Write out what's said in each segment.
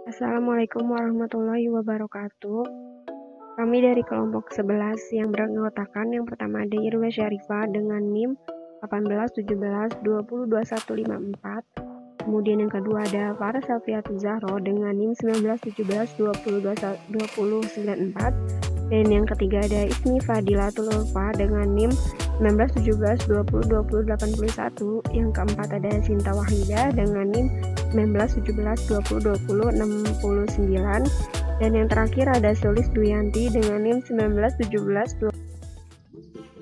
Assalamualaikum warahmatullahi wabarakatuh. Kami dari kelompok 11 yang beranggotakan yang pertama ada Irwa Syarifah dengan NIM 1817202154. Kemudian yang kedua ada Farah Safiatul Zahro dengan NIM 1917202094. Dan yang ketiga ada Ismi Fadilatul Ulfa dengan NIM 1917202081. Yang keempat ada Sinta Wahida dengan NIM 1917202069. Dan yang terakhir ada Sulis Duyanti dengan NIM 191720.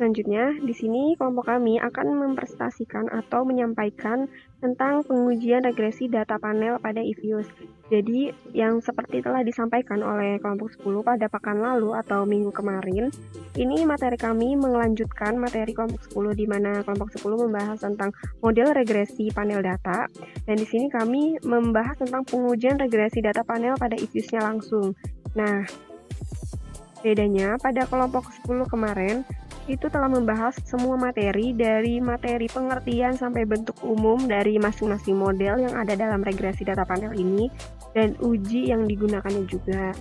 Selanjutnya, di sini kelompok kami akan mempresentasikan atau menyampaikan tentang pengujian regresi data panel pada EViews. Jadi, yang seperti telah disampaikan oleh kelompok 10 pada pekan lalu atau minggu kemarin, ini materi kami melanjutkan materi kelompok 10 di mana kelompok 10 membahas tentang model regresi panel data, dan di sini kami membahas tentang pengujian regresi data panel pada EViews-nya langsung. Nah, bedanya pada kelompok 10 kemarin itu telah membahas semua materi dari materi pengertian sampai bentuk umum dari masing-masing model yang ada dalam regresi data panel ini dan uji yang digunakannya juga.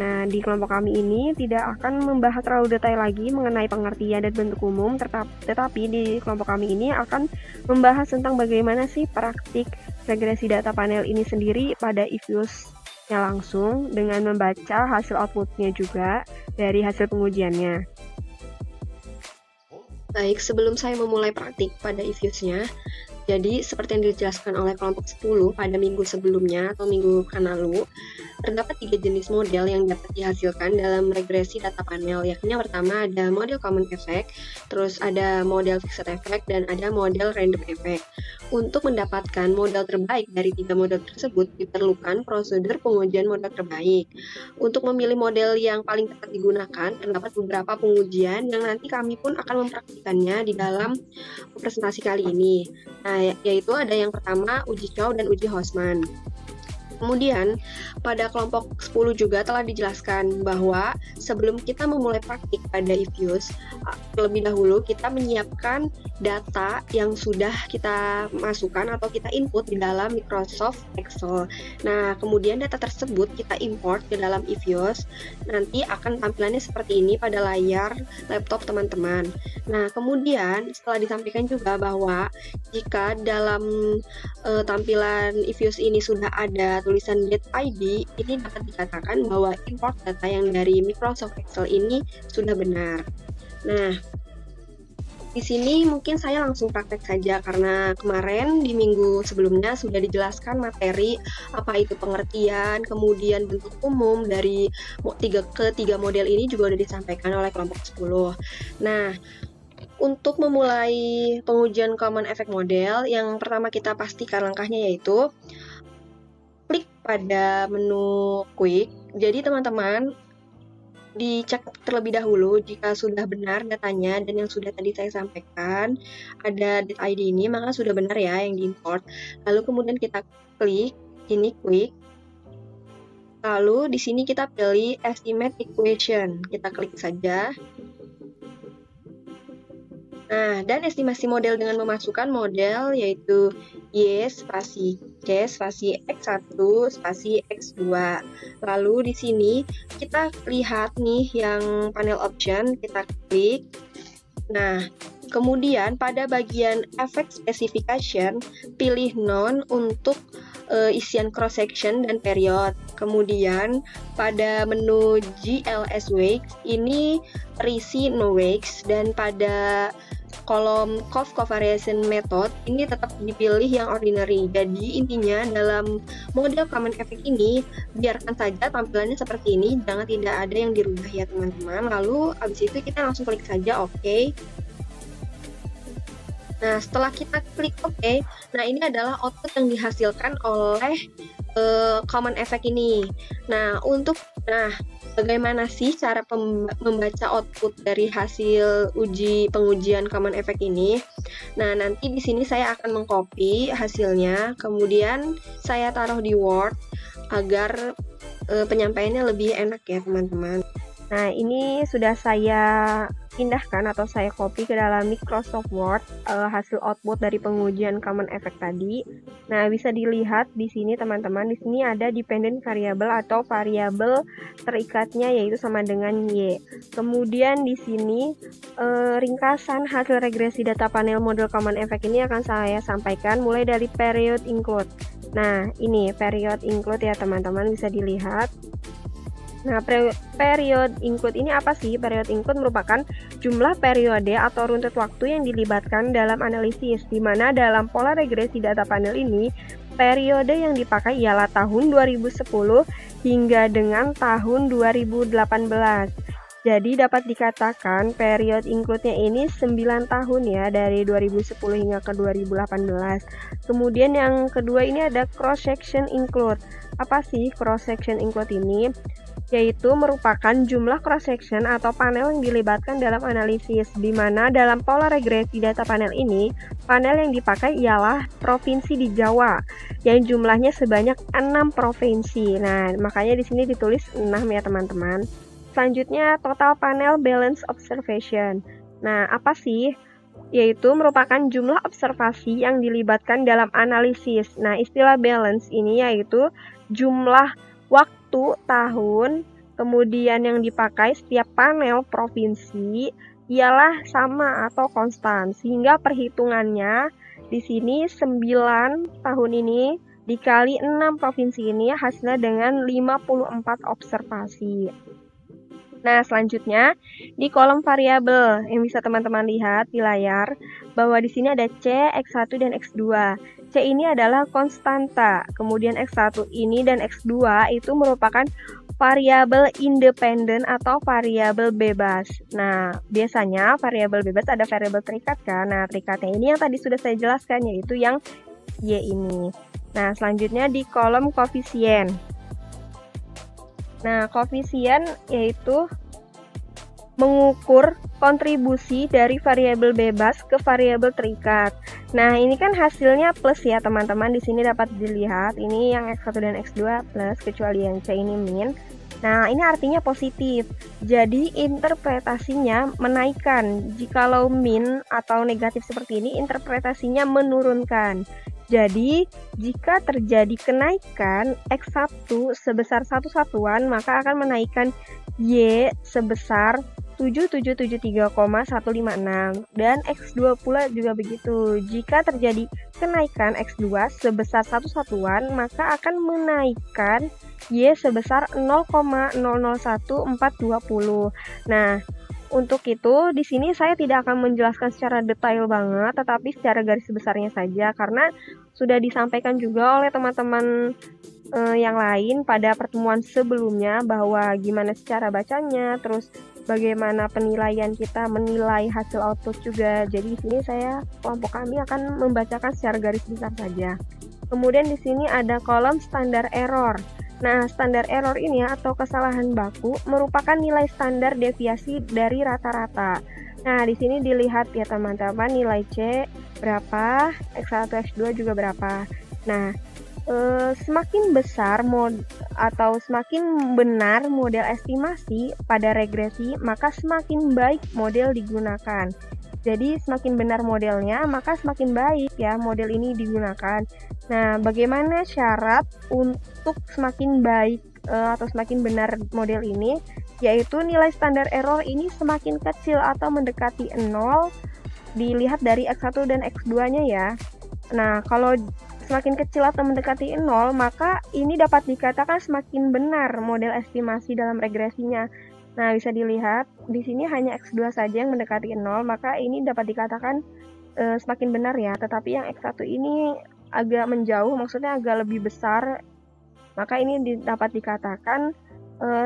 Nah, di kelompok kami ini tidak akan membahas terlalu detail lagi mengenai pengertian dan bentuk umum, tetapi di kelompok kami ini akan membahas tentang bagaimana sih praktik regresi data panel ini sendiri pada EViews-nya langsung dengan membaca hasil outputnya juga dari hasil pengujiannya. Baik, sebelum saya memulai praktik pada EViews-nya, jadi seperti yang dijelaskan oleh kelompok 10 pada minggu sebelumnya atau minggu kan lalu, terdapat 3 jenis model yang dapat dihasilkan dalam regresi data panel, yakni yang pertama ada model common effect, terus ada model fixed effect, dan ada model random effect. Untuk mendapatkan model terbaik dari 3 model tersebut, diperlukan prosedur pengujian model terbaik. Untuk memilih model yang paling tepat digunakan, terdapat beberapa pengujian yang nanti kami pun akan mempraktikannya di dalam presentasi kali ini. Nah, yaitu ada yang pertama uji Chow dan uji Houseman. Kemudian, pada kelompok 10 juga telah dijelaskan bahwa sebelum kita memulai praktik pada EViews, terlebih dahulu kita menyiapkan data yang sudah kita masukkan atau kita input di dalam Microsoft Excel. Nah, kemudian data tersebut kita import ke dalam EViews, nanti akan tampilannya seperti ini pada layar laptop teman-teman. Nah, kemudian setelah disampaikan juga bahwa jika dalam tampilan EViews ini sudah ada tulisan get ID, ini dapat dikatakan bahwa import data yang dari Microsoft Excel ini sudah benar. Nah, di sini mungkin saya langsung praktek saja karena kemarin di minggu sebelumnya sudah dijelaskan materi apa itu pengertian, kemudian bentuk umum dari ketiga model ini juga sudah disampaikan oleh kelompok 10. Nah, untuk memulai pengujian common effect model, yang pertama kita pastikan langkahnya yaitu klik pada menu quick. Jadi teman-teman dicek terlebih dahulu jika sudah benar datanya dan yang sudah tadi saya sampaikan ada date ID ini, maka sudah benar ya yang diimport. Lalu kemudian kita klik ini quick. Lalu di sini kita pilih estimate equation. Kita klik saja. Nah, dan estimasi model dengan memasukkan model yaitu Y spasi C spasi X1 spasi X2. Lalu di sini kita lihat nih yang panel option, kita klik. Nah, kemudian pada bagian effect specification, pilih none untuk isian cross section dan period. Kemudian pada menu GLS Wakes ini terisi no wakes, dan pada kolom covariation method ini tetap dipilih yang ordinary. Jadi intinya dalam model common effect ini biarkan saja tampilannya seperti ini, jangan tidak ada yang dirubah ya teman-teman. Lalu habis itu kita langsung klik saja OK. Nah, setelah kita klik OK, nah ini adalah output yang dihasilkan oleh common effect ini. Nah, bagaimana sih cara membaca output dari hasil pengujian common effect ini? Nah, nanti di sini saya akan mengcopy hasilnya, kemudian saya taruh di Word agar penyampaiannya lebih enak ya teman-teman. Nah, ini sudah saya pindahkan atau saya copy ke dalam Microsoft Word hasil output dari pengujian common effect tadi. Nah, bisa dilihat di sini teman-teman, di sini ada dependent variable atau variabel terikatnya yaitu sama dengan Y. Kemudian di sini ringkasan hasil regresi data panel model common effect ini akan saya sampaikan mulai dari period include. Nah, ini period include ya teman-teman, bisa dilihat. Nah, period include ini apa sih? Period include merupakan jumlah periode atau runtut waktu yang dilibatkan dalam analisis, di mana dalam pola regresi data panel ini, periode yang dipakai ialah tahun 2010 hingga dengan tahun 2018. Jadi dapat dikatakan period include-nya ini 9 tahun ya, dari 2010 hingga ke 2018. Kemudian yang kedua ini ada cross section include. Apa sih cross section include ini? Yaitu merupakan jumlah cross section atau panel yang dilibatkan dalam analisis, di mana dalam pola regresi data panel ini, panel yang dipakai ialah provinsi di Jawa yang jumlahnya sebanyak 6 provinsi. Nah, makanya di sini ditulis 6 ya teman-teman. Selanjutnya total panel balance observation. Nah, apa sih? Yaitu merupakan jumlah observasi yang dilibatkan dalam analisis. Nah, istilah balance ini yaitu jumlah waktu, tahun, kemudian yang dipakai setiap panel provinsi ialah sama atau konstan, sehingga perhitungannya di sini 9 tahun ini dikali 6 provinsi ini hasilnya dengan 54 observasi. Nah, selanjutnya di kolom variabel yang bisa teman-teman lihat di layar bahwa di sini ada C, X1 dan X2. C ini adalah konstanta, kemudian X1 ini dan X2 itu merupakan variabel independen atau variabel bebas. Nah, biasanya variabel bebas ada variabel terikat kan. Nah, terikatnya ini yang tadi sudah saya jelaskan yaitu yang Y ini. Nah, selanjutnya di kolom koefisien. Nah, koefisien yaitu mengukur kontribusi dari variabel bebas ke variabel terikat. Nah, ini kan hasilnya plus ya teman-teman. Di sini dapat dilihat ini yang X1 dan X2 plus, kecuali yang C ini min. Nah, ini artinya positif. Jadi interpretasinya menaikkan. Jikalau min atau negatif seperti ini, interpretasinya menurunkan. Jadi, jika terjadi kenaikan X1 sebesar 1 satuan, maka akan menaikkan Y sebesar 7773,156 dan X2 pula juga begitu. Jika terjadi kenaikan X2 sebesar 1 satuan, maka akan menaikkan Y sebesar 0,001420. Nah, untuk itu, di sini saya tidak akan menjelaskan secara detail banget, tetapi secara garis besarnya saja, karena sudah disampaikan juga oleh teman-teman yang lain pada pertemuan sebelumnya, bahwa gimana secara bacanya, terus bagaimana penilaian kita menilai hasil output juga. Jadi di sini kelompok kami akan membacakan secara garis besar saja. Kemudian di sini ada kolom standar error. Nah, standar error ini atau kesalahan baku merupakan nilai standar deviasi dari rata-rata. Nah, di sini dilihat ya teman-teman, nilai C berapa, X1, X2 juga berapa. Nah, semakin besar atau semakin benar model estimasi pada regresi, maka semakin baik model digunakan. Jadi semakin benar modelnya, maka semakin baik ya model ini digunakan. Nah, bagaimana syarat untuk semakin baik atau semakin benar model ini? Yaitu nilai standar error ini semakin kecil atau mendekati 0 dilihat dari X1 dan X2-nya ya. Nah, kalau semakin kecil atau mendekati 0, maka ini dapat dikatakan semakin benar model estimasi dalam regresinya. Nah, bisa dilihat di sini hanya X2 saja yang mendekati 0, maka ini dapat dikatakan semakin benar ya. Tetapi yang X1 ini agak menjauh, maksudnya agak lebih besar, maka ini dapat dikatakan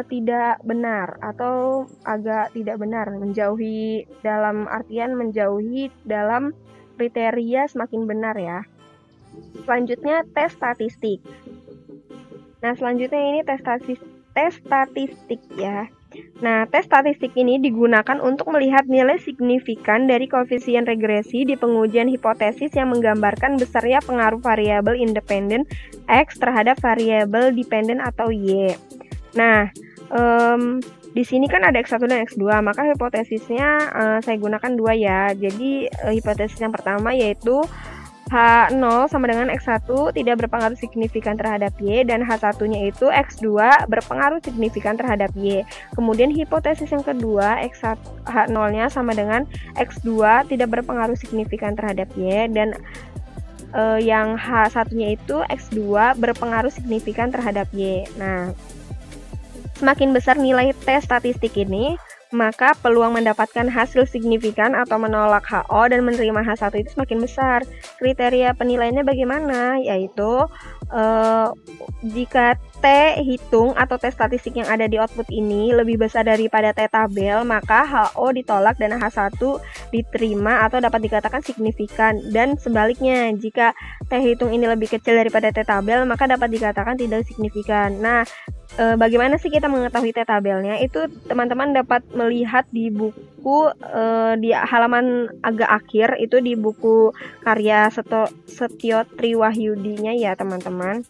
tidak benar atau agak tidak benar, menjauhi dalam artian menjauhi dalam kriteria semakin benar ya. Selanjutnya tes statistik. Nah, selanjutnya ini tes statistik ya. Nah, tes statistik ini digunakan untuk melihat nilai signifikan dari koefisien regresi di pengujian hipotesis yang menggambarkan besarnya pengaruh variabel independen X terhadap variabel dependen atau Y. Nah, Di sini kan ada X1 dan X2, maka hipotesisnya saya gunakan 2 ya. Jadi hipotesis yang pertama yaitu H0 sama dengan X1 tidak berpengaruh signifikan terhadap Y, dan H1-nya itu X2 berpengaruh signifikan terhadap Y. Kemudian hipotesis yang kedua, H0-nya sama dengan X2 tidak berpengaruh signifikan terhadap Y, dan yang H1-nya itu X2 berpengaruh signifikan terhadap Y. Nah, semakin besar nilai T statistik ini, maka peluang mendapatkan hasil signifikan atau menolak HO dan menerima H1 itu semakin besar. Kriteria penilaiannya bagaimana? Yaitu jika T hitung atau T statistik yang ada di output ini lebih besar daripada T tabel, maka HO ditolak dan H1 diterima atau dapat dikatakan signifikan. Dan sebaliknya, jika T hitung ini lebih kecil daripada T tabel, maka dapat dikatakan tidak signifikan. Nah, bagaimana sih kita mengetahui T tabelnya? Itu teman-teman dapat melihat di buku di halaman agak akhir, itu di buku karya Setio Triwahyudinya ya teman-teman.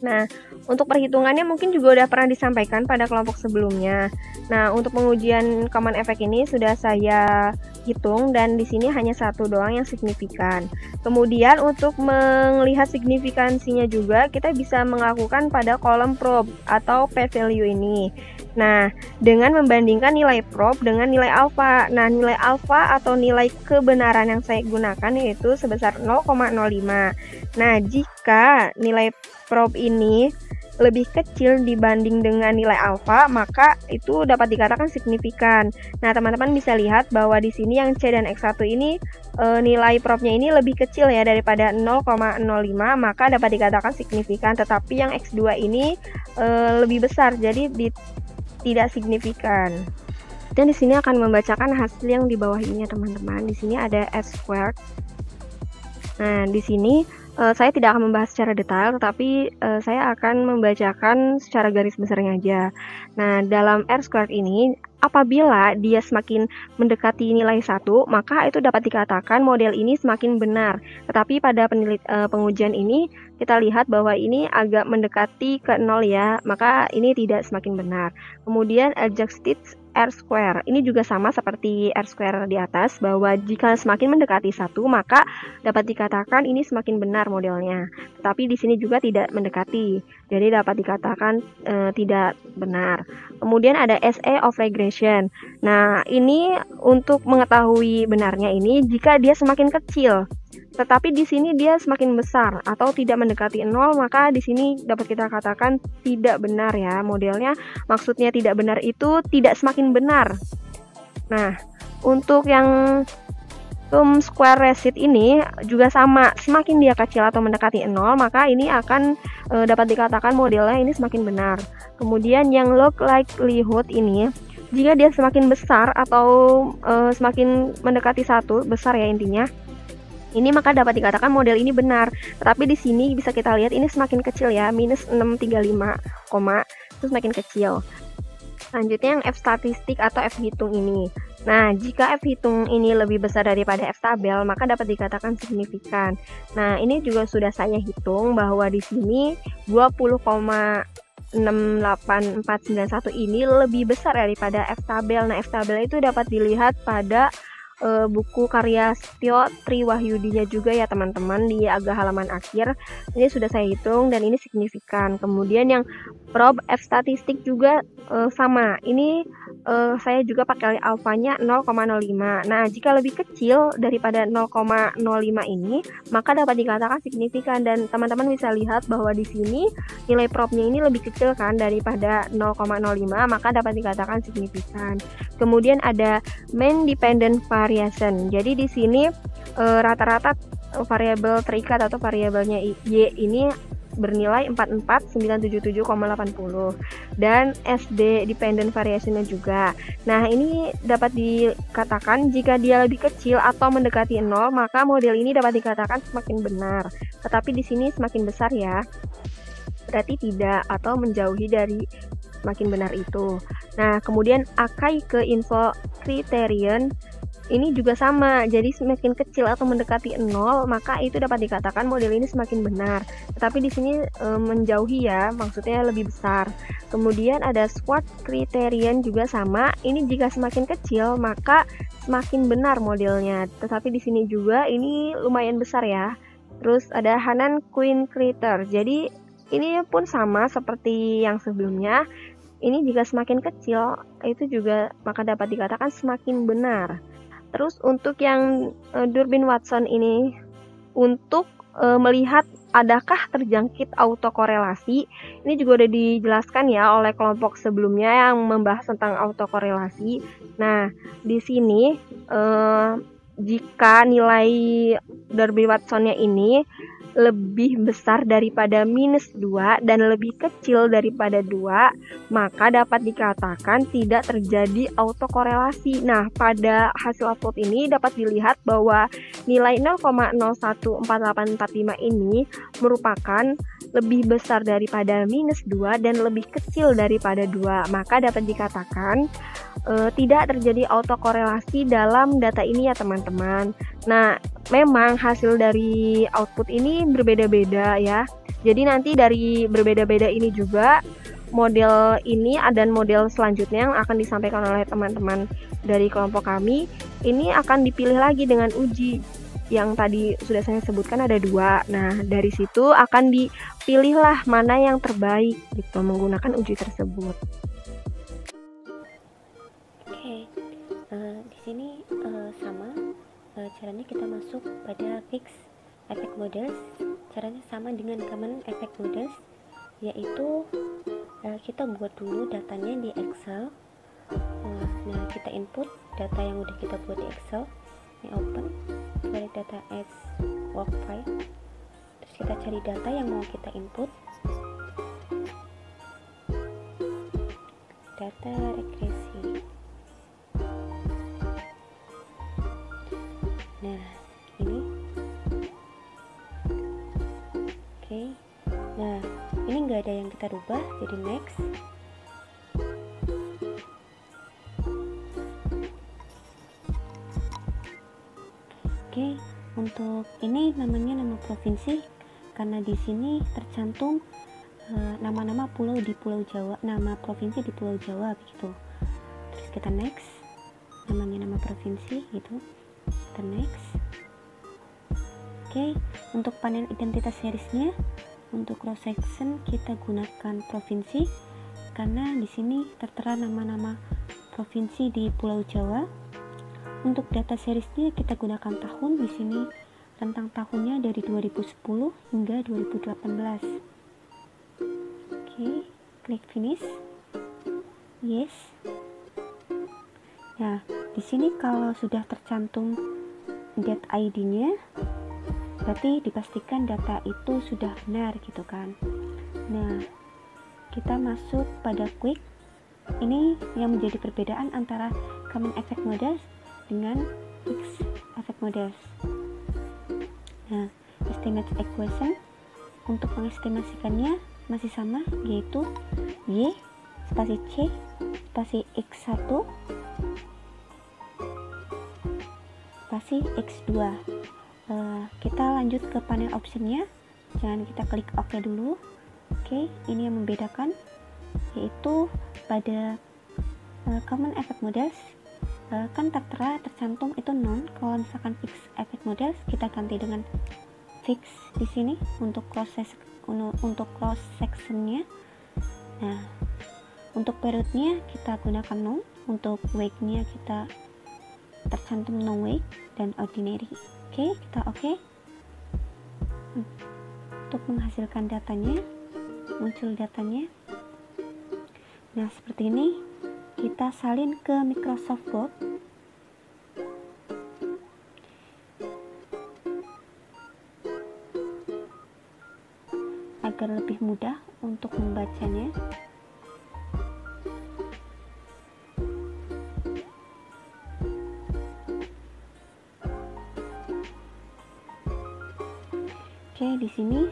Nah, untuk perhitungannya mungkin juga udah pernah disampaikan pada kelompok sebelumnya. Nah, untuk pengujian common effect ini sudah saya hitung dan di sini hanya satu doang yang signifikan. Kemudian untuk melihat signifikansinya juga kita bisa melakukan pada kolom probe atau p-value ini. Nah, dengan membandingkan nilai probe dengan nilai alfa. Nah, nilai alfa atau nilai kebenaran yang saya gunakan yaitu sebesar 0,05. Nah, jika nilai probe ini lebih kecil dibanding dengan nilai alfa, maka itu dapat dikatakan signifikan. Nah, teman-teman bisa lihat bahwa di sini yang C dan X1 ini nilai probe-nya ini lebih kecil ya daripada 0,05, maka dapat dikatakan signifikan. Tetapi yang X2 ini lebih besar, jadi tidak signifikan. Dan di sini akan membacakan hasil yang di bawah ini ya teman-teman. Di sini ada S-squared. Nah, di sini saya tidak akan membahas secara detail, tetapi saya akan membacakan secara garis besarnya aja. Nah, dalam R-squared ini, apabila dia semakin mendekati nilai 1, maka itu dapat dikatakan model ini semakin benar. Tetapi pada pengujian ini, kita lihat bahwa ini agak mendekati ke 0 ya, maka ini tidak semakin benar. Kemudian adjusted R-square. Ini juga sama seperti R-square di atas, bahwa jika semakin mendekati 1, maka dapat dikatakan ini semakin benar modelnya. Tetapi di sini juga tidak mendekati, jadi dapat dikatakan tidak benar. Kemudian ada SA of regression. Nah, ini untuk mengetahui benarnya ini jika dia semakin kecil. Tetapi di sini dia semakin besar atau tidak mendekati 0, maka di sini dapat kita katakan tidak benar ya modelnya. Maksudnya tidak benar itu tidak semakin benar. Nah, untuk yang sum square recit ini juga sama, semakin dia kecil atau mendekati 0, maka ini akan dapat dikatakan modelnya ini semakin benar. Kemudian yang log likelihood ini, jika dia semakin besar atau semakin mendekati 1, besar ya intinya, ini maka dapat dikatakan model ini benar. Tetapi di sini bisa kita lihat ini semakin kecil ya, minus 635, itu semakin kecil. Selanjutnya yang F statistik atau F hitung ini. Nah, jika F hitung ini lebih besar daripada F tabel, maka dapat dikatakan signifikan. Nah, ini juga sudah saya hitung bahwa di sini 20,68491 ini lebih besar daripada F tabel. Nah, F tabel itu dapat dilihat pada buku karya Setio Triwahyudinya juga ya teman-teman, di agak halaman akhir. Ini sudah saya hitung dan ini signifikan. Kemudian yang probe F statistik juga sama. Ini saya juga pakai alfanya 0,05. Nah, jika lebih kecil daripada 0,05 ini, maka dapat dikatakan signifikan. Dan teman-teman bisa lihat bahwa di sini nilai probe-nya ini lebih kecil kan daripada 0,05, maka dapat dikatakan signifikan. Kemudian ada mean dependent variation. Jadi di sini rata-rata variabel terikat atau variabelnya Y ini bernilai 44977,80 dan SD dependent variation-nya juga. Nah, ini dapat dikatakan jika dia lebih kecil atau mendekati 0, maka model ini dapat dikatakan semakin benar. Tetapi di sini semakin besar ya, berarti tidak atau menjauhi dari semakin benar itu. Nah, kemudian Akai ke info criterion ini juga sama, jadi semakin kecil atau mendekati 0, maka itu dapat dikatakan model ini semakin benar. Tetapi di sini menjauhi ya, maksudnya lebih besar. Kemudian ada Schwarz criterion juga sama, ini jika semakin kecil maka semakin benar modelnya. Tetapi di sini juga ini lumayan besar ya. Terus ada Hannan-Quinn criterion. Jadi ini pun sama seperti yang sebelumnya. Ini jika semakin kecil itu juga maka dapat dikatakan semakin benar. Terus untuk yang Durbin-Watson ini untuk melihat adakah terjangkit autokorelasi, ini juga udah dijelaskan ya oleh kelompok sebelumnya yang membahas tentang autokorelasi. Nah, di sini jika nilai Durbin-Watsonnya ini lebih besar daripada -2 dan lebih kecil daripada 2, maka dapat dikatakan tidak terjadi autokorelasi. Nah, pada hasil output ini dapat dilihat bahwa nilai 0,014845 ini merupakan lebih besar daripada -2 dan lebih kecil daripada 2. Maka dapat dikatakan tidak terjadi autokorelasi dalam data ini ya teman-teman. Nah, memang hasil dari output ini berbeda-beda ya. Jadi nanti dari berbeda-beda ini juga model ini dan model selanjutnya yang akan disampaikan oleh teman-teman dari kelompok kami ini akan dipilih lagi dengan uji yang tadi sudah saya sebutkan ada 2. Nah, dari situ akan dipilihlah mana yang terbaik gitu menggunakan uji tersebut. Oke, di sini sama caranya kita masuk pada fix effect models. Caranya sama dengan common effect models, yaitu kita buat dulu datanya di Excel. Nah, kita input data yang udah kita buat di Excel. Ini open, select data as work file. Terus kita cari data yang mau kita input. Data regresi. Nah, ini oke. Nah, ini nggak ada yang kita rubah, jadi next. Oke, untuk ini namanya nama provinsi karena di sini tercantum nama-nama pulau di Pulau Jawa, nama provinsi di Pulau Jawa begitu. Terus kita next, namanya nama provinsi gitu. Kita next. Oke, untuk panel identitas seriesnya, untuk cross section kita gunakan provinsi karena di sini tertera nama-nama provinsi di Pulau Jawa. Untuk data seriesnya kita gunakan tahun, di sini rentang tahunnya dari 2010 hingga 2018. Oke, klik finish. Yes. Nah, di sini kalau sudah tercantum date ID-nya, berarti dipastikan data itu sudah benar gitu kan. Nah, kita masuk pada quick. Ini yang menjadi perbedaan antara common effect models dengan fixed effect models. Nah, estimate equation untuk mengestimasikannya masih sama, yaitu Y spasi C spasi X1 spasi X2. Kita lanjut ke panel optionnya, jangan kita klik OK dulu. Oke, ini yang membedakan, yaitu pada common effect models kan tercantum itu non. Kalau misalkan fixed effect models kita ganti dengan fix di sini untuk cross sectionnya. Nah, untuk periodnya kita gunakan non, untuk week-nya kita tercantum non week dan ordinary. Oke, kita oke. Untuk menghasilkan datanya, muncul datanya. Nah, seperti ini. Kita salin ke Microsoft Word. Agar lebih mudah untuk membacanya. Oke, di sini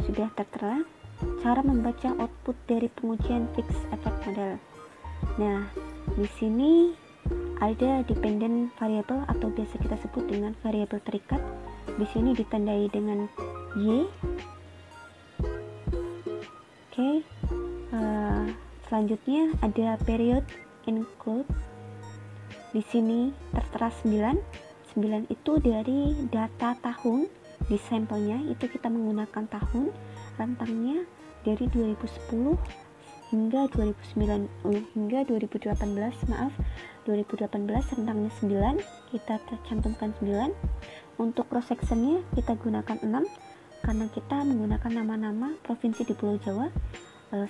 sudah tertera cara membaca output dari pengujian fixed effect model. Nah, di sini ada dependent variable atau biasa kita sebut dengan variabel terikat. Di sini ditandai dengan Y. Oke. Selanjutnya ada period include. Di sini tertera 9. 9 itu dari data tahun. Di sampelnya itu kita menggunakan tahun. Rentangnya dari 2010 hingga 2018, 2018 rentangnya 9, kita cantumkan 9. Untuk cross sectionnya kita gunakan 6 karena kita menggunakan nama-nama provinsi di Pulau Jawa,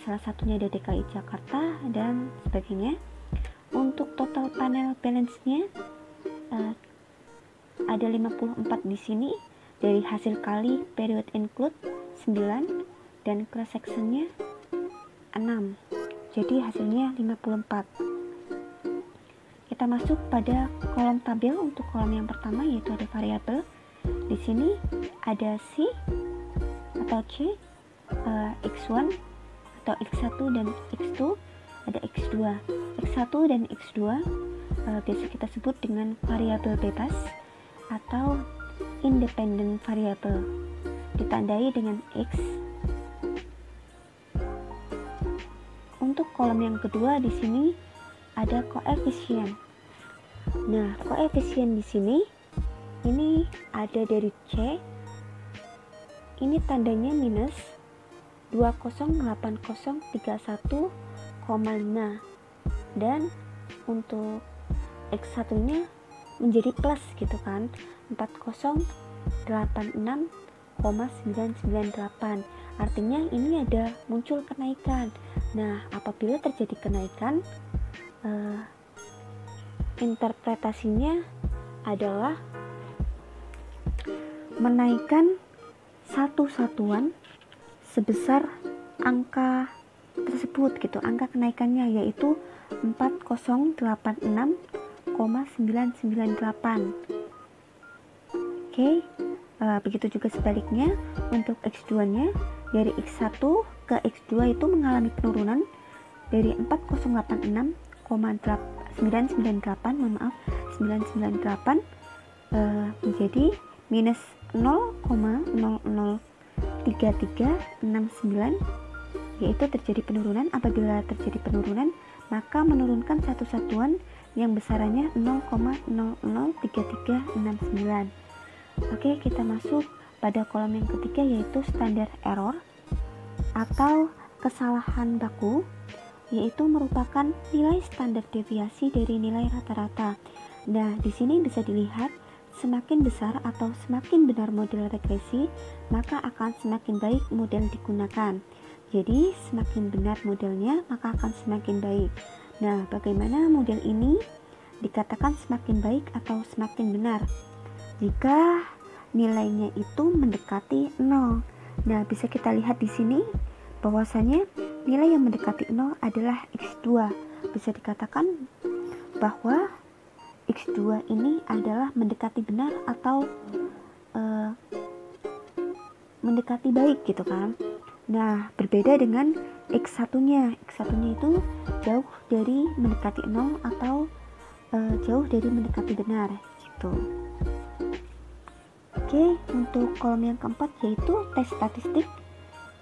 salah satunya ada DKI Jakarta dan sebagainya. Untuk total panel balance-nya ada 54 di sini, dari hasil kali period include 9 dan cross sectionnya 6, jadi hasilnya 54. Kita masuk pada kolom tabel. Untuk kolom yang pertama yaitu ada variabel. Di sini ada C atau C, X1 atau X1 dan X2, ada X2. X1 dan X2 biasa kita sebut dengan variabel bebas atau independent variable, ditandai dengan X. Untuk kolom yang kedua di sini ada koefisien. Nah, koefisien di sini ini ada dari C. Ini tandanya minus 208031,5 dan untuk X1-nya menjadi plus gitu kan, 4086,998. Artinya ini ada muncul kenaikan. Nah, apabila terjadi kenaikan, interpretasinya adalah menaikkan satu satuan sebesar angka tersebut gitu. Angka kenaikannya yaitu 4086,998. Oke. Begitu juga sebaliknya untuk X2 nya dari X1 ke X2 itu mengalami penurunan dari 998 menjadi minus 0,003369, yaitu terjadi penurunan. Apabila terjadi penurunan, maka menurunkan satu satuan yang besarannya 0,003369. Oke, kita masuk pada kolom yang ketiga yaitu standard error atau kesalahan baku, yaitu merupakan nilai standar deviasi dari nilai rata-rata. Nah, di sini bisa dilihat semakin besar atau semakin benar model regresi, maka akan semakin baik model digunakan. Jadi, semakin benar modelnya, maka akan semakin baik. Nah, bagaimana model ini dikatakan semakin baik atau semakin benar? Jika nilainya itu mendekati 0. Nah, bisa kita lihat di sini bahwasanya nilai yang mendekati 0 adalah X2. Bisa dikatakan bahwa X2 ini adalah mendekati benar atau mendekati baik gitu kan. Nah, berbeda dengan X1-nya. X1-nya itu jauh dari mendekati 0 atau jauh dari mendekati benar gitu. Oke, untuk kolom yang keempat yaitu tes statistik.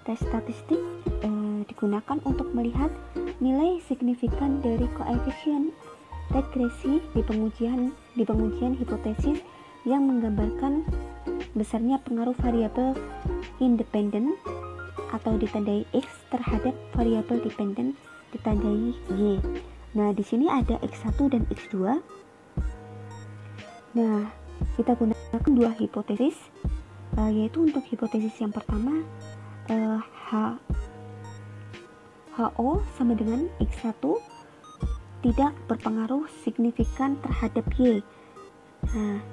Tes statistik digunakan untuk melihat nilai signifikan dari koefisien regresi di pengujian hipotesis yang menggambarkan besarnya pengaruh variabel independen atau ditandai X terhadap variabel dependen ditandai Y. Nah, di sini ada X1 dan X2. Nah, kita gunakan dua hipotesis, yaitu untuk hipotesis yang pertama HO sama dengan X1 tidak berpengaruh signifikan terhadap Y. Nah,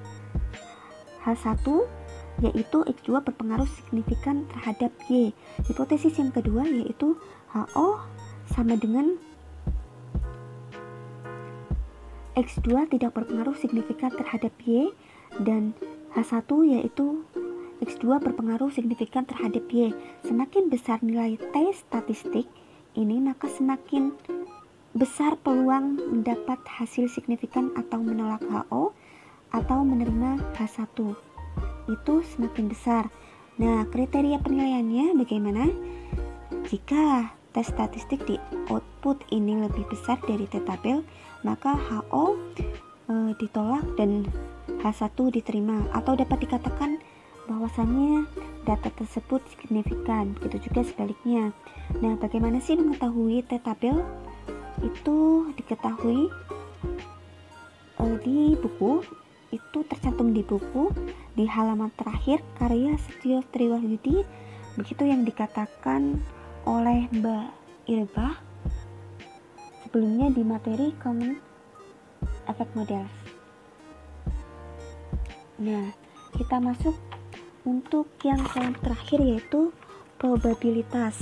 H1 yaitu X2 berpengaruh signifikan terhadap Y. Hipotesis yang kedua yaitu HO sama dengan X2 tidak berpengaruh signifikan terhadap Y, dan H1 yaitu X2 berpengaruh signifikan terhadap Y. Semakin besar nilai T statistik ini, maka semakin besar peluang mendapat hasil signifikan atau menolak HO atau menerima H1. Itu semakin besar. Nah, kriteria penilaiannya bagaimana? Jika tes statistik di output ini lebih besar dari T-tabel, maka HO ditolak dan H1 diterima, atau dapat dikatakan bahwasannya data tersebut signifikan. Begitu juga sebaliknya. Nah, bagaimana sih mengetahui T-tabel? Itu diketahui di buku, itu tercantum di buku di halaman terakhir karya Setio Triwahyudi, begitu yang dikatakan oleh Mbak Irbah sebelumnya di materi Common Effect Models. Nah, kita masuk untuk yang terakhir, yaitu probabilitas.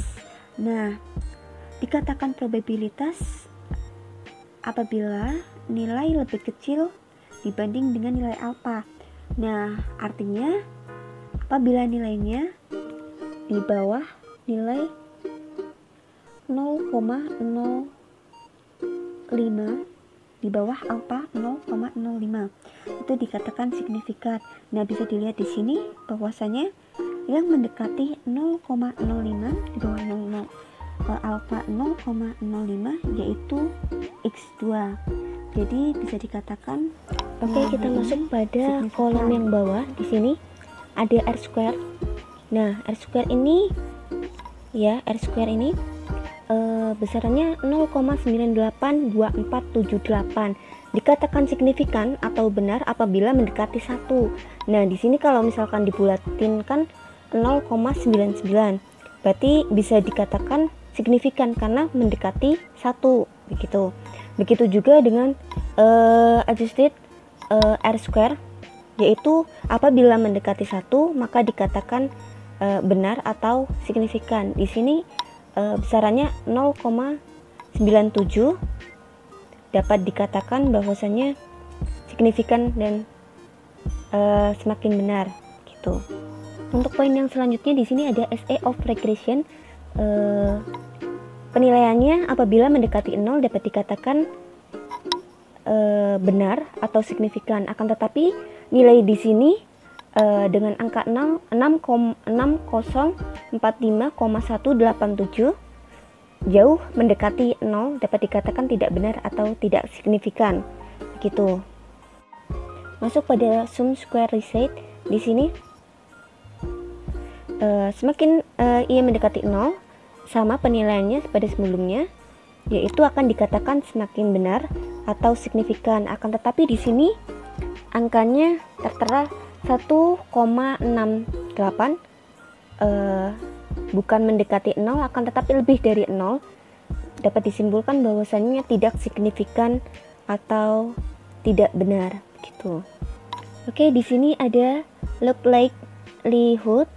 Nah, dikatakan probabilitas apabila nilai lebih kecil dibanding dengan nilai alfa. Nah, artinya apabila nilainya di bawah nilai 0,05, di bawah alfa 0,05, itu dikatakan signifikan. Nah, bisa dilihat di sini bahwasanya yang mendekati 0,05 di bawah 00 alfa 0,05 yaitu X2. Jadi bisa dikatakan. Oke, kita masuk pada kolom yang bawah. Di sini ada R square. Nah, R square ini besarannya 0,982478. Dikatakan signifikan atau benar apabila mendekati 1. Nah, di sini kalau misalkan dibulatin kan 0,99. Berarti bisa dikatakan signifikan karena mendekati 1 begitu. Begitu juga dengan adjusted R square, yaitu apabila mendekati 1 maka dikatakan benar atau signifikan. Di sini besarannya 0,97 dapat dikatakan bahwasanya signifikan dan semakin benar gitu. Untuk poin yang selanjutnya di sini ada SA of regression. Penilaiannya apabila mendekati 0 dapat dikatakan benar atau signifikan. Akan tetapi nilai di sini dengan angka 6045,187 jauh mendekati 0 dapat dikatakan tidak benar atau tidak signifikan. Begitu. Masuk pada sum square result. Di sini semakin ia mendekati 0 sama penilaiannya pada sebelumnya, yaitu akan dikatakan semakin benar atau signifikan. Akan tetapi di sini angkanya tertera 1,68, bukan mendekati 0 akan tetapi lebih dari 0, dapat disimpulkan bahwasannya tidak signifikan atau tidak benar gitu. Oke, di sini ada look likelihood.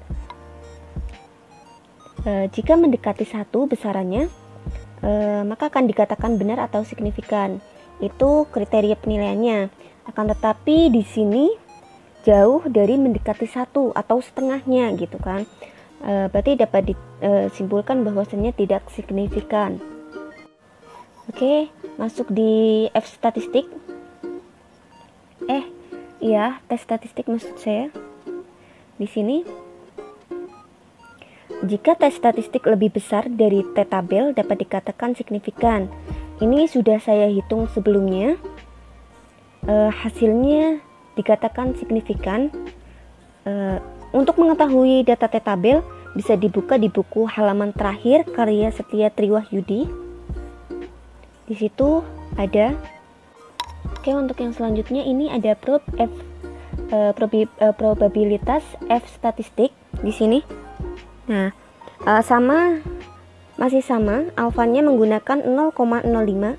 Jika mendekati 1 besarannya, maka akan dikatakan benar atau signifikan. Itu kriteria penilaiannya. Akan tetapi di sini jauh dari mendekati 1 atau setengahnya gitu kan. Berarti dapat disimpulkan bahwasannya tidak signifikan. Oke, masuk di F statistik. Tes statistik maksud saya. Di sini jika tes statistik lebih besar dari T-tabel dapat dikatakan signifikan. Ini sudah saya hitung sebelumnya. Hasilnya dikatakan signifikan. Untuk mengetahui data T-tabel bisa dibuka di buku halaman terakhir karya Setio Triwahyudi. Di situ ada. Oke, untuk yang selanjutnya ini ada probabilitas F statistik di sini. Nah, masih sama, alfanya menggunakan 0,05.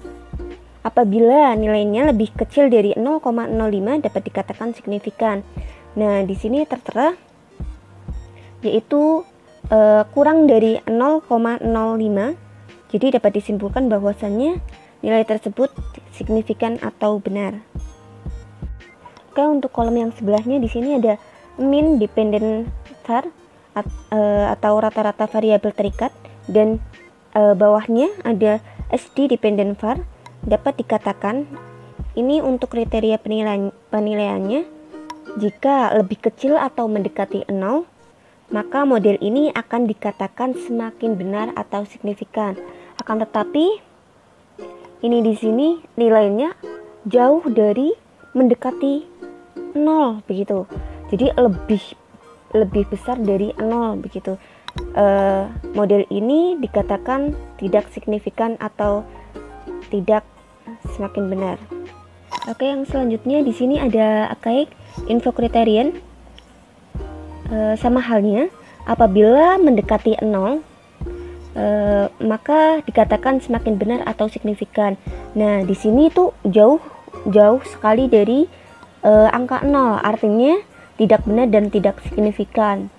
Apabila nilainya lebih kecil dari 0,05 dapat dikatakan signifikan. Nah, di sini tertera yaitu kurang dari 0,05. Jadi dapat disimpulkan bahwasannya nilai tersebut signifikan atau benar. Oke, untuk kolom yang sebelahnya di sini ada mean dependent var atau rata-rata variabel terikat, dan bawahnya ada SD dependent var dapat dikatakan ini untuk kriteria penilaiannya. Jika lebih kecil atau mendekati 0, maka model ini akan dikatakan semakin benar atau signifikan. Akan tetapi ini di sini nilainya jauh dari mendekati 0 begitu. Jadi lebih besar dari 0 begitu. Model ini dikatakan tidak signifikan atau tidak semakin benar. Oke, yang selanjutnya di sini ada archaic info criterion. Sama halnya, apabila mendekati 0, maka dikatakan semakin benar atau signifikan. Nah, di sini tuh jauh sekali dari angka 0, artinya tidak benar dan tidak signifikan.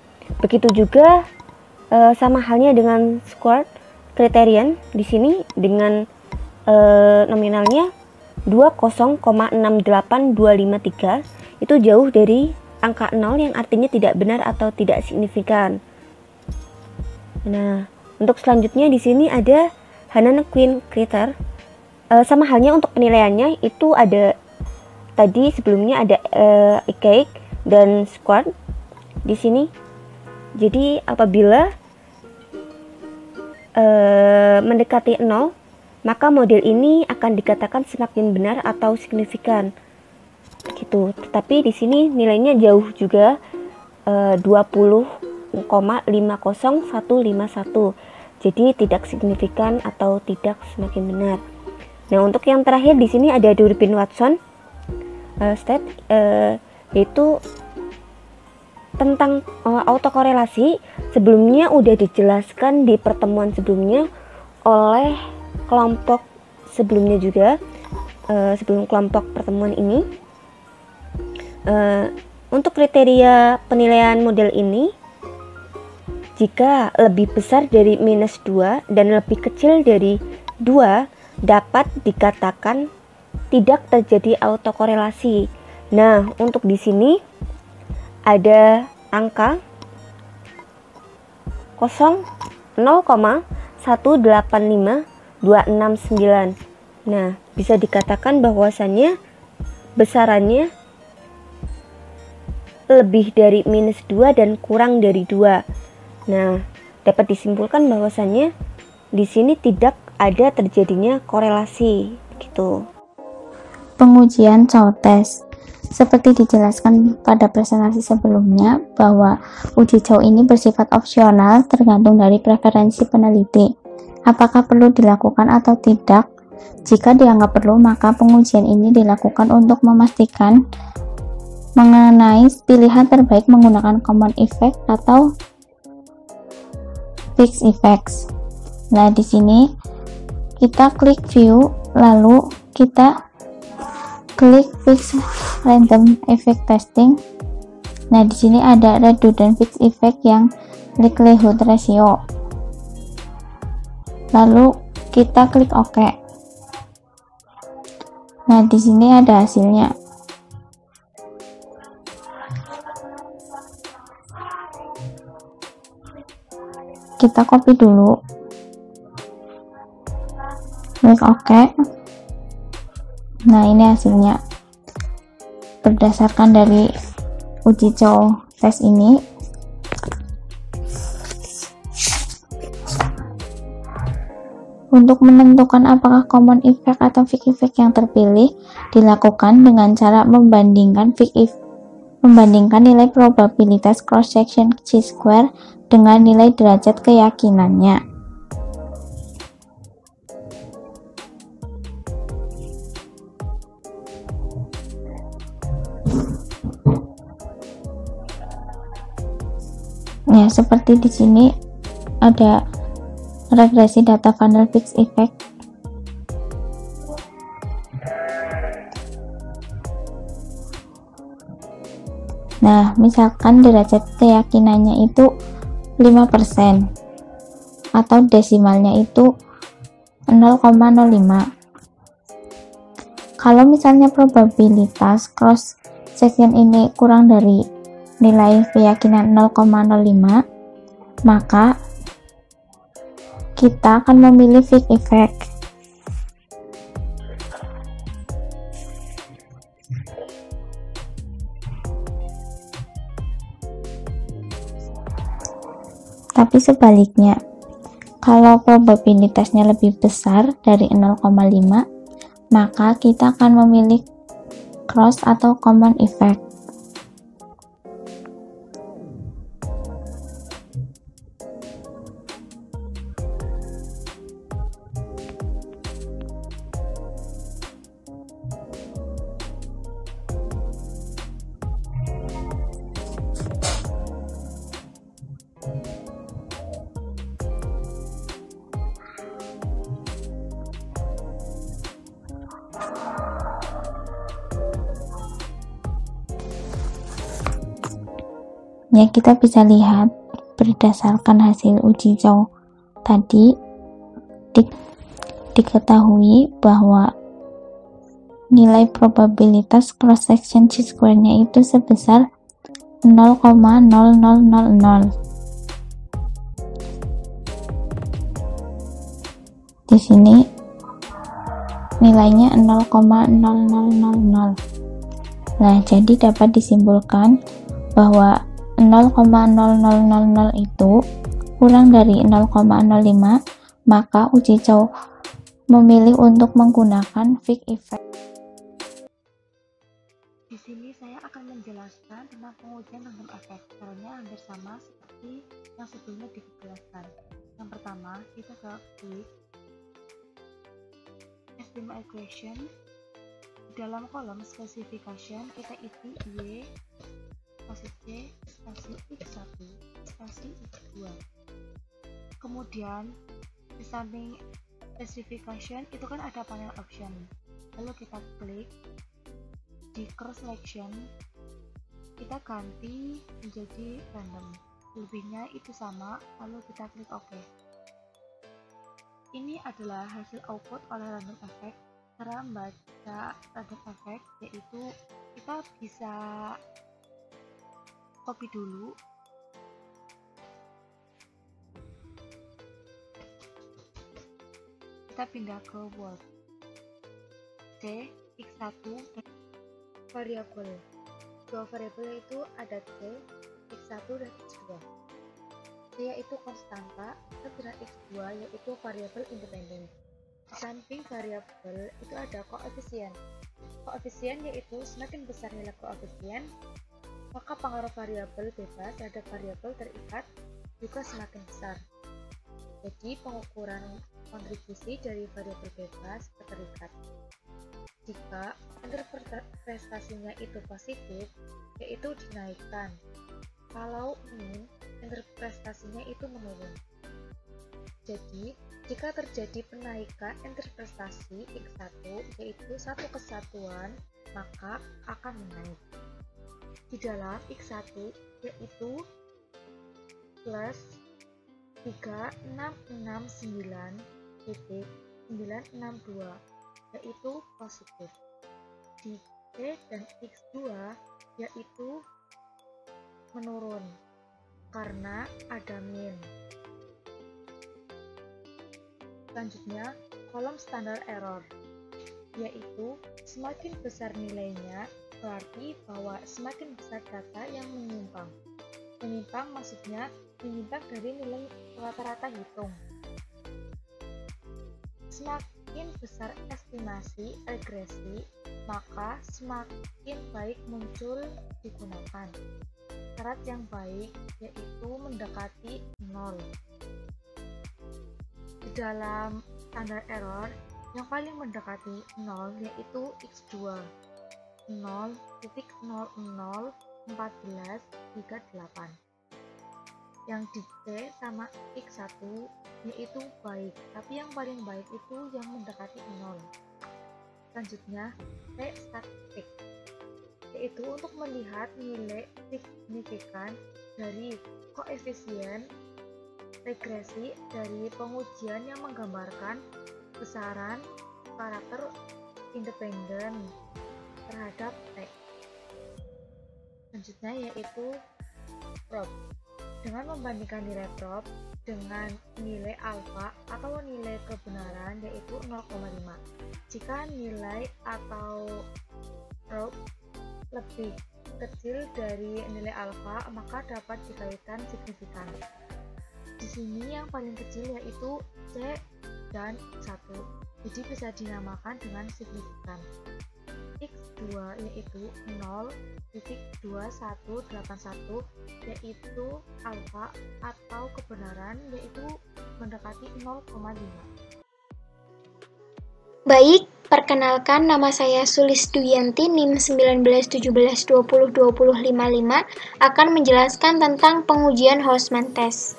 Begitu juga sama halnya dengan squared criterion di sini dengan nominalnya 20,68253, itu jauh dari angka 0 yang artinya tidak benar atau tidak signifikan. Nah, untuk selanjutnya di sini ada Hannan-Quinn criterion. Sama halnya untuk penilaiannya itu ada tadi sebelumnya ada archaic dan squared di sini. Jadi apabila mendekati 0, maka model ini akan dikatakan semakin benar atau signifikan. Gitu. Tetapi di sini nilainya jauh juga, 20,50151. Jadi tidak signifikan atau tidak semakin benar. Nah, untuk yang terakhir di sini ada Durbin-Watson state, yaitu tentang autokorelasi. Sebelumnya udah dijelaskan di pertemuan sebelumnya oleh kelompok sebelumnya juga, sebelum kelompok pertemuan ini. Untuk kriteria penilaian model ini, jika lebih besar dari -2 dan lebih kecil dari 2, dapat dikatakan tidak terjadi autokorelasi. Nah, untuk di sini ada angka 0,185269. Nah, bisa dikatakan bahwasannya besarannya lebih dari -2 dan kurang dari 2. Nah, dapat disimpulkan bahwasannya di sini tidak ada terjadinya korelasi gitu. Pengujian Chow test. Seperti dijelaskan pada presentasi sebelumnya bahwa uji Chow ini bersifat opsional tergantung dari preferensi peneliti. Apakah perlu dilakukan atau tidak? Jika dianggap perlu, maka pengujian ini dilakukan untuk memastikan mengenai pilihan terbaik menggunakan common effect atau fixed effects. Nah, di sini kita klik view, lalu kita klik fixed random effect testing. Nah, di sini ada redundant fixed effect yang likelihood ratio. Lalu kita klik OK. Nah, di sini ada hasilnya. Kita copy dulu, klik OK. Nah, ini hasilnya berdasarkan dari uji Chow test ini. Untuk menentukan apakah common effect atau fixed effect yang terpilih dilakukan dengan cara membandingkan nilai probabilitas cross section chi-square dengan nilai derajat keyakinannya. Ya, seperti di sini ada regresi data funnel fixed effect. Nah, misalkan derajat keyakinannya itu 5% atau desimalnya itu 0,05. Kalau misalnya probabilitas cross section ini kurang dari nilai keyakinan 0,05, maka kita akan memilih fixed effect. Tapi sebaliknya, kalau probabilitasnya lebih besar dari 0,5, maka kita akan memilih cross atau common effect. Ya, kita bisa lihat berdasarkan hasil uji Chow tadi diketahui bahwa nilai probabilitas cross section chi-square-nya itu sebesar 0,0000. Di sini nilainya 0,0000. Nah, jadi dapat disimpulkan bahwa 0,0000 itu kurang dari 0,05, maka uji Chow memilih untuk menggunakan Fick effect. Di sini saya akan menjelaskan tentang pengujian random effect. Caranya hampir sama seperti yang sebelumnya dijelaskan. Yang pertama, kita ke Fick estimate equation. Dalam kolom specification kita isi Y spasi C spasi X1 spasi X2. Kemudian di samping specification itu kan ada panel option, lalu kita klik di cross selection, kita ganti menjadi random, lebihnya itu sama, lalu kita klik OK. Ini adalah hasil output oleh random effect. Cara membaca random effect yaitu kita bisa copy dulu, kita pindah ke Word. C, X1 dan variabel. Dua variabel itu ada C, X1 dan X2. C yaitu konstanta, dan X2 yaitu variabel independen. Di samping variabel itu ada koefisien. Koefisien yaitu semakin besar nilai koefisien, maka pengaruh variabel bebas terhadap variabel terikat juga semakin besar. Jadi pengukuran kontribusi dari variabel bebas ke terikat. Jika interpretasinya itu positif, yaitu dinaikkan. Kalau min, interpretasinya itu menurun. Jadi, jika terjadi penaikan interpretasi X1 yaitu satu kesatuan, maka akan menaik. Di dalam X1 yaitu plus 3669.962 yaitu positif. Di C dan X2 yaitu menurun karena ada min. Selanjutnya, kolom standar error, yaitu semakin besar nilainya berarti bahwa semakin besar data yang menyimpang. Menyimpang maksudnya menyimpang dari nilai rata-rata hitung. Semakin besar estimasi regresi, maka semakin baik muncul digunakan. Syarat yang baik yaitu mendekati 0. Di dalam standar error, yang paling mendekati 0 yaitu X2 0.001438. Yang di C sama X1 yaitu baik, tapi yang paling baik itu yang mendekati 0. Selanjutnya, T statistik, yaitu untuk melihat nilai signifikan dari koefisien regresi dari pengujian yang menggambarkan besaran karakter independen terhadap teks. Selanjutnya yaitu prob. Dengan membandingkan nilai prob dengan nilai alfa atau nilai kebenaran yaitu 0,5. Jika nilai atau prob lebih kecil dari nilai alfa, maka dapat dikaitkan signifikan. Di sini yang paling kecil yaitu C dan X1, jadi bisa dinamakan dengan signifikan. X2 yaitu 0.2181 yaitu alfa atau kebenaran yaitu mendekati 0,5. Baik, perkenalkan nama saya Sulis Duyanti NIM 1917202055 akan menjelaskan tentang pengujian Hausmann test.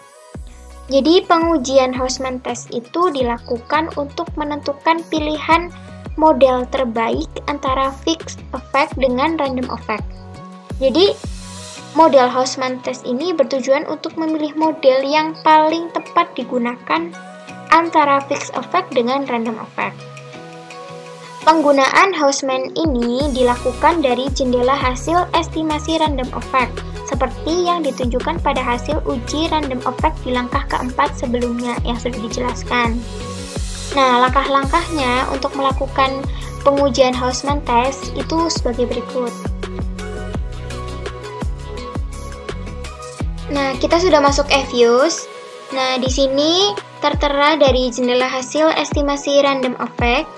Jadi pengujian Hausmann test itu dilakukan untuk menentukan pilihan model terbaik antara fixed effect dengan random effect. Jadi model Hausmann test ini bertujuan untuk memilih model yang paling tepat digunakan antara fixed effect dengan random effect. Penggunaan Hausmann ini dilakukan dari jendela hasil estimasi random effect, seperti yang ditunjukkan pada hasil uji random effect di langkah keempat sebelumnya yang sudah dijelaskan. Nah, langkah-langkahnya untuk melakukan pengujian Hausmann test itu sebagai berikut. Nah, kita sudah masuk EViews. Nah, di sini tertera dari jendela hasil estimasi random effect.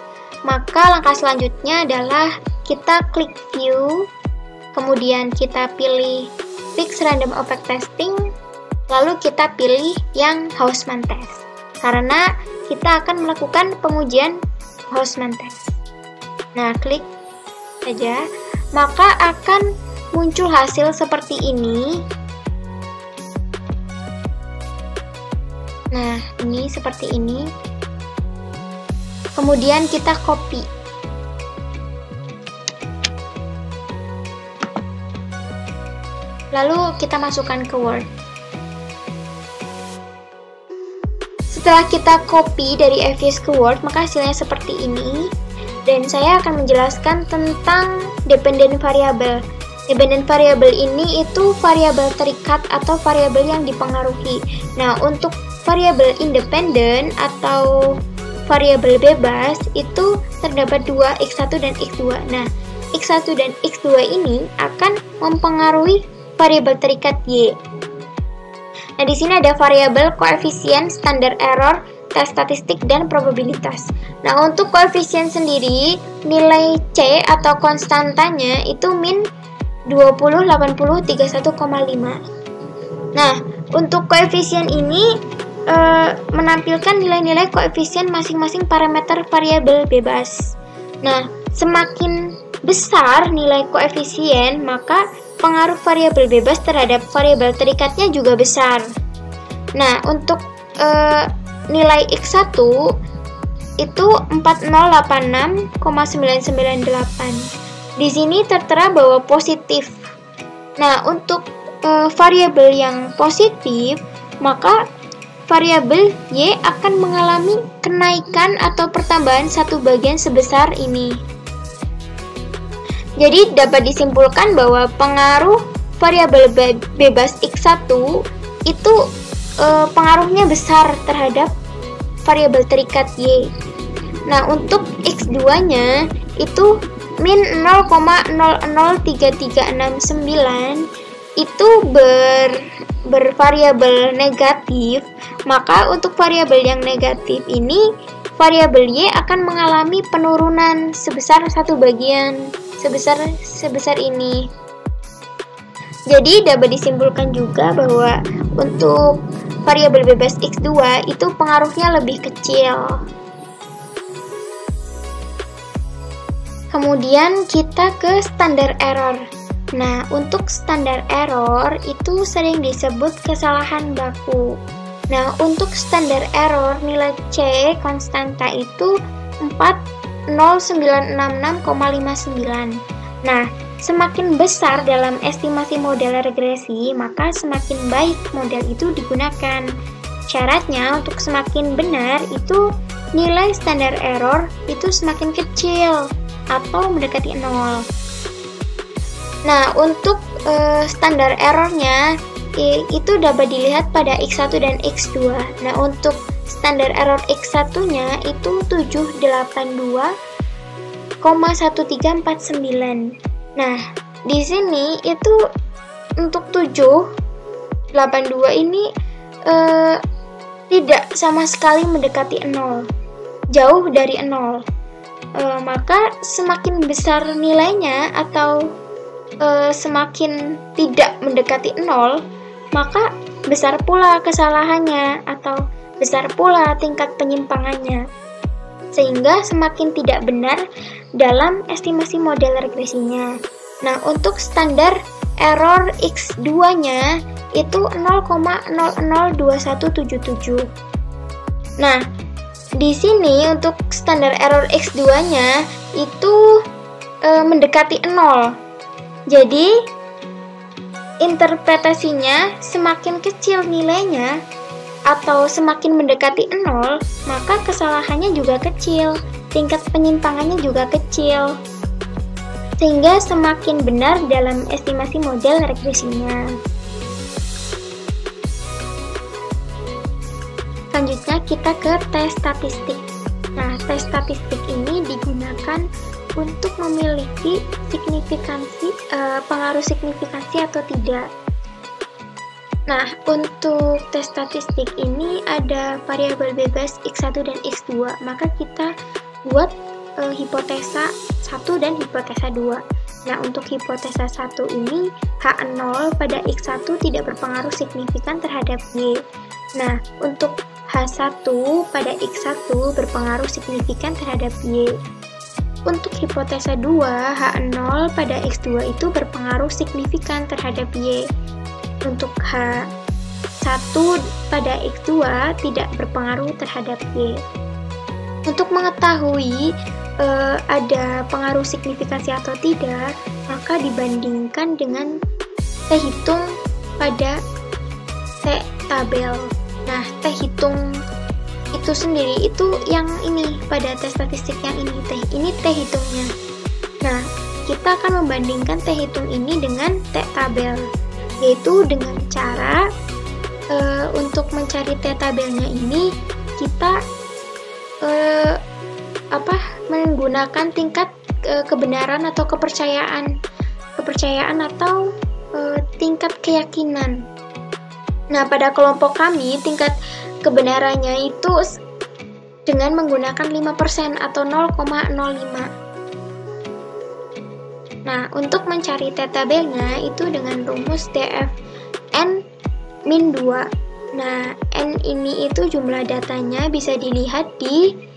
Maka langkah selanjutnya adalah kita klik view, kemudian kita pilih fix random effect testing, lalu kita pilih yang Hausmann test. Karena kita akan melakukan pengujian Hausmann test. Nah, klik saja, maka akan muncul hasil seperti ini. Nah, ini seperti ini. Kemudian kita copy. Lalu kita masukkan ke Word. Setelah kita copy dari EViews ke Word, maka hasilnya seperti ini. Dan saya akan menjelaskan tentang dependent variable. Dependent variable ini itu variabel terikat atau variabel yang dipengaruhi. Nah, untuk variabel independen atau variabel bebas itu terdapat dua, X1 dan X2. Nah, X1 dan X2 ini akan mempengaruhi variabel terikat Y. Nah, di sini ada variabel koefisien, standar error, tes statistik, dan probabilitas. Nah, untuk koefisien sendiri, nilai C atau konstantanya itu min 20, 80, 31,5. Nah, untuk koefisien ini menampilkan nilai-nilai koefisien masing-masing parameter variabel bebas. Nah, semakin besar nilai koefisien, maka pengaruh variabel bebas terhadap variabel terikatnya juga besar. Nah, untuk nilai X1 itu 4086,998. Di sini tertera bahwa positif. Nah, untuk variabel yang positif, maka variabel Y akan mengalami kenaikan atau pertambahan satu bagian sebesar ini. Jadi dapat disimpulkan bahwa pengaruh variabel bebas X1 itu pengaruhnya besar terhadap variabel terikat Y. Nah, untuk X2-nya itu min 0,003369 itu bervariabel negatif, maka untuk variabel yang negatif ini variabel Y akan mengalami penurunan sebesar satu bagian sebesar ini. Jadi dapat disimpulkan juga bahwa untuk variabel bebas X2 itu pengaruhnya lebih kecil. Kemudian kita ke standar error. Nah, untuk standar error itu sering disebut kesalahan baku. Nah, untuk standar error nilai C konstanta itu 40966,59. Nah, semakin besar dalam estimasi model regresi, maka semakin baik model itu digunakan. Syaratnya untuk semakin benar itu nilai standar error itu semakin kecil atau mendekati 0. Nah, untuk standar errornya itu dapat dilihat pada X1 dan X2. Nah, untuk standar error X1-nya itu 782,1349. Nah, di sini itu untuk 782 ini tidak sama sekali mendekati 0, jauh dari 0. Maka semakin besar nilainya atau semakin tidak mendekati 0, maka besar pula kesalahannya atau besar pula tingkat penyimpangannya, sehingga semakin tidak benar dalam estimasi model regresinya. Nah, untuk standar error X2-nya itu 0,002177. Nah, di sini untuk standar error X2-nya itu mendekati 0. Jadi, interpretasinya semakin kecil nilainya atau semakin mendekati 0, maka kesalahannya juga kecil, tingkat penyimpangannya juga kecil, sehingga semakin benar dalam estimasi model regresinya. Selanjutnya kita ke tes statistik. Nah, tes statistik ini digunakan untuk memiliki pengaruh signifikansi atau tidak. Nah, untuk tes statistik ini ada variabel bebas X1 dan X2, maka kita buat hipotesa 1 dan hipotesa 2. Nah, untuk hipotesa 1 ini H0 pada X1 tidak berpengaruh signifikan terhadap Y. Nah, untuk H1 pada X1 berpengaruh signifikan terhadap Y. Untuk hipotesa 2, H0 pada X2 itu berpengaruh signifikan terhadap Y. Untuk H1 pada X2 tidak berpengaruh terhadap Y. Untuk mengetahui ada pengaruh signifikansi atau tidak, maka dibandingkan dengan T hitung pada T tabel. Nah, T hitung itu sendiri itu yang ini pada tes statistik yang ini T hitungnya. Nah, kita akan membandingkan T hitung ini dengan T tabel, yaitu dengan cara untuk mencari T tabelnya ini kita menggunakan tingkat kebenaran atau kepercayaan atau tingkat keyakinan. Nah, pada kelompok kami tingkat kebenarannya itu dengan menggunakan 5% atau 0,05. Nah, untuk mencari T tabelnya itu dengan rumus DFN min 2. Nah, N ini itu jumlah datanya bisa dilihat di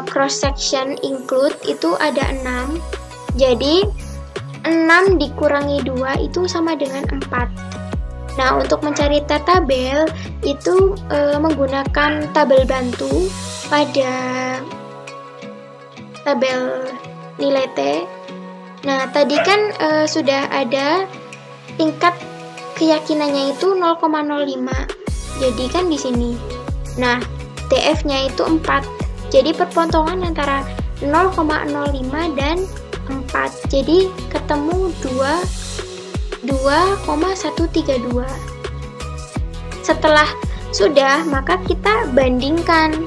cross section include itu ada 6. Jadi 6 dikurangi 2 itu sama dengan 4. Nah, untuk mencari T tabel itu menggunakan tabel bantu pada tabel nilai T. Nah, tadi kan sudah ada tingkat keyakinannya itu 0,05. Jadi kan di sini. Nah, DF-nya itu 4. Jadi perpontongan antara 0,05 dan 4. Jadi ketemu 2,132. Setelah sudah, maka kita bandingkan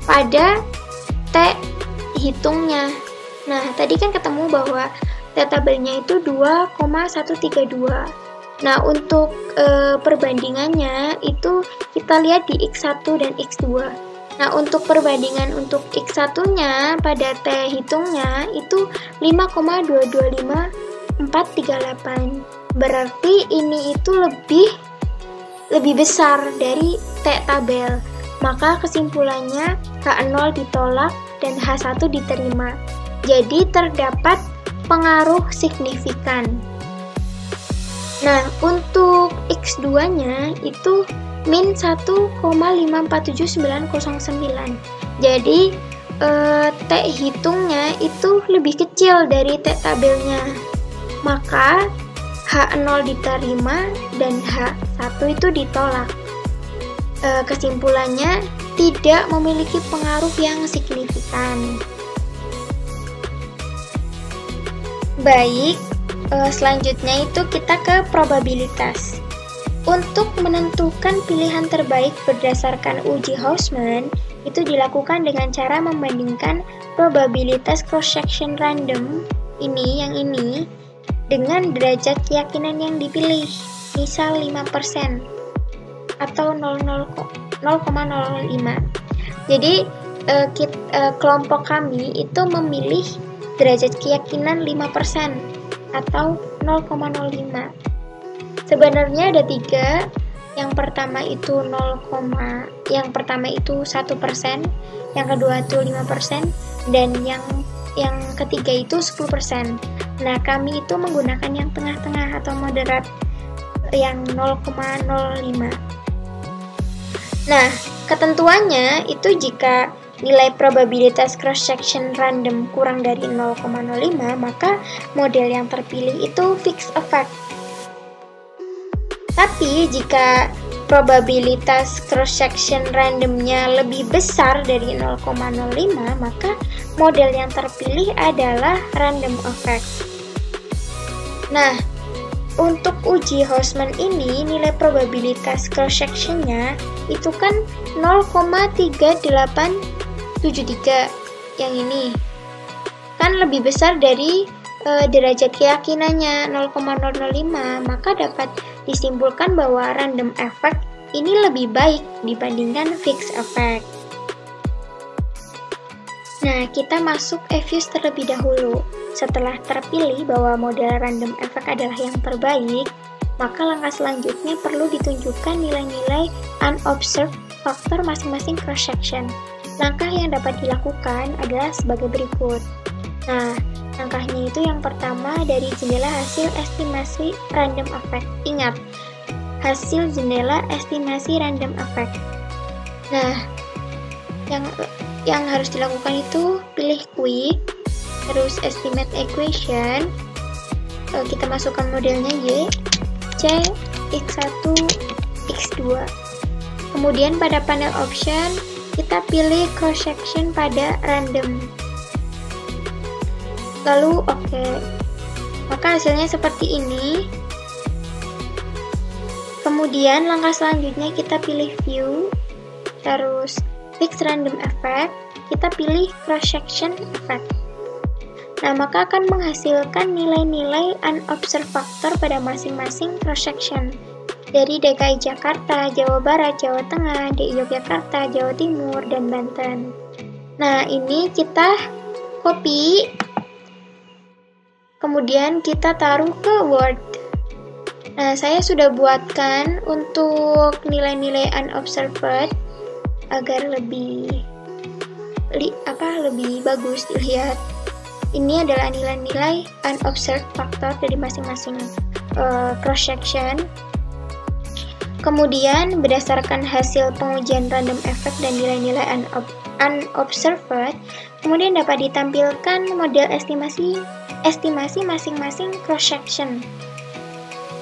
pada T hitungnya. Nah, tadi kan ketemu bahwa T tabelnya itu 2,132. Nah, untuk perbandingannya itu kita lihat di X1 dan X2. Nah, untuk perbandingan untuk X1-nya pada T hitungnya itu 5,225438. Berarti ini itu lebih besar dari T tabel. Maka kesimpulannya H0 ditolak dan H1 diterima. Jadi terdapat pengaruh signifikan. Nah, untuk X2-nya itu min 1,547909. Jadi T hitungnya itu lebih kecil dari T tabelnya. Maka H0 diterima dan H1 itu ditolak. Kesimpulannya tidak memiliki pengaruh yang signifikan. Baik, selanjutnya itu kita ke probabilitas. Untuk menentukan pilihan terbaik berdasarkan uji Hausman, itu dilakukan dengan cara membandingkan probabilitas cross-section random, yang ini, dengan derajat keyakinan yang dipilih, misal 5%, atau 0,0 0,05. Jadi kelompok kami itu memilih derajat keyakinan 5% atau 0,05. Sebenarnya ada 3. Yang pertama itu 1%, yang kedua itu 5%, dan yang ketiga itu 10%. Nah, kami itu menggunakan yang tengah-tengah atau moderat, yang 0,05. Nah, ketentuannya itu jika nilai probabilitas cross-section random kurang dari 0,05, maka model yang terpilih itu fixed effect. Tapi jika probabilitas cross-section randomnya lebih besar dari 0,05, maka model yang terpilih adalah random effect. Nah, untuk uji Hausman ini, nilai probabilitas cross-sectionnya itu kan 0,3873, yang ini kan lebih besar dari derajat keyakinannya 0,005, maka dapat disimpulkan bahwa random effect ini lebih baik dibandingkan fixed effect. Nah, kita masuk EFUSE terlebih dahulu. Setelah terpilih bahwa model random effect adalah yang terbaik, maka langkah selanjutnya perlu ditunjukkan nilai-nilai unobserved faktor masing-masing cross-section. Langkah yang dapat dilakukan adalah sebagai berikut. Nah, langkahnya itu yang pertama dari jendela hasil estimasi random effect. Ingat, hasil jendela estimasi random effect. Nah, yang harus dilakukan itu pilih quick, terus estimate equation, kita masukkan modelnya Y, C, X1, X2. Kemudian pada panel option, kita pilih cross section pada random. Lalu oke. Maka hasilnya seperti ini. Kemudian langkah selanjutnya kita pilih view, terus fix random effect, kita pilih cross section effect. Nah, maka akan menghasilkan nilai-nilai unobserved factor pada masing-masing cross section dari DKI Jakarta, Jawa Barat, Jawa Tengah, DI Yogyakarta, Jawa Timur, dan Banten. Nah, ini kita copy, kemudian kita taruh ke Word. Nah, saya sudah buatkan untuk nilai-nilai unobserved agar lebih bagus dilihat. Ini adalah nilai-nilai unobserved factor dari masing-masing cross section. Kemudian berdasarkan hasil pengujian random effect dan nilai-nilai unobserved, kemudian dapat ditampilkan model estimasi masing-masing cross section.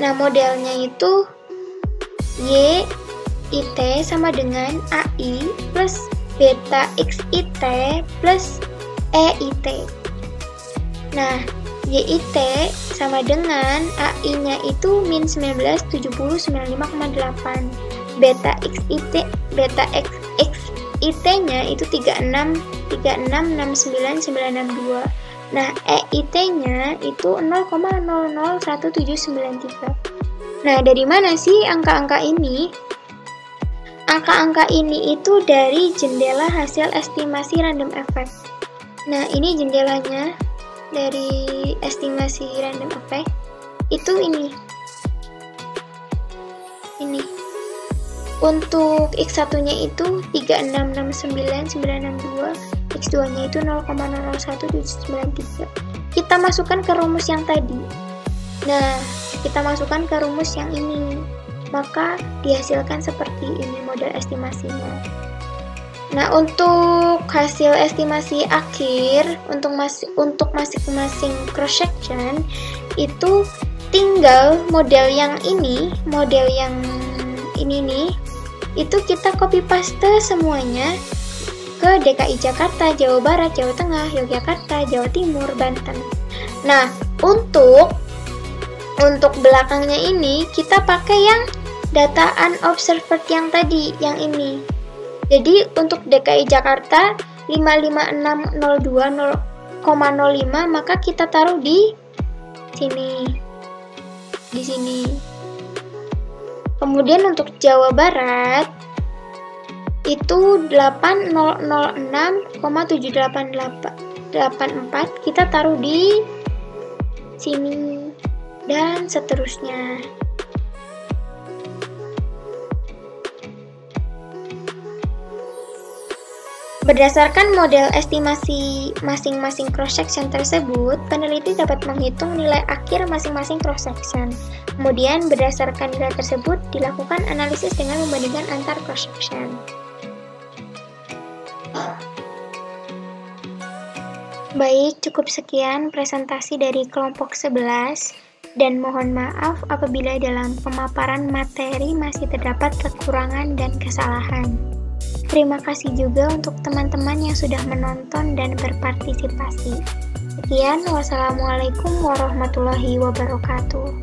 Nah, modelnya itu Y IT sama dengan AI plus beta XIT plus EIT. Nah, YIT sama dengan AI-nya itu min 19, 70, 95,8. Beta XIT-nya itu 36, 69, 962. Nah, EIT-nya itu 0,001793. Nah, dari mana sih angka-angka ini? Angka-angka ini itu dari jendela hasil estimasi random effect. Nah, ini jendelanya dari estimasi random effect. Itu ini. Untuk X1-nya itu 3669962, X2-nya itu 0,01793. Kita masukkan ke rumus yang tadi. Nah, kita masukkan ke rumus yang ini. Maka dihasilkan seperti ini model estimasinya. Nah, untuk hasil estimasi akhir untuk masing-masing cross section itu tinggal model yang ini nih, itu kita copy paste semuanya ke DKI Jakarta, Jawa Barat, Jawa Tengah, Yogyakarta, Jawa Timur, Banten. Nah, untuk belakangnya ini kita pakai yang data unobserved yang tadi, yang ini. Jadi untuk DKI Jakarta 55602,05, maka kita taruh di sini. Kemudian untuk Jawa Barat itu 8006,78884, kita taruh di sini dan seterusnya. Berdasarkan model estimasi masing-masing cross-section tersebut, peneliti dapat menghitung nilai akhir masing-masing cross-section. Kemudian, berdasarkan nilai tersebut, dilakukan analisis dengan membandingkan antar cross-section. Baik, cukup sekian presentasi dari kelompok 11, dan mohon maaf apabila dalam pemaparan materi masih terdapat kekurangan dan kesalahan. Terima kasih juga untuk teman-teman yang sudah menonton dan berpartisipasi. Sekian, wassalamualaikum warahmatullahi wabarakatuh.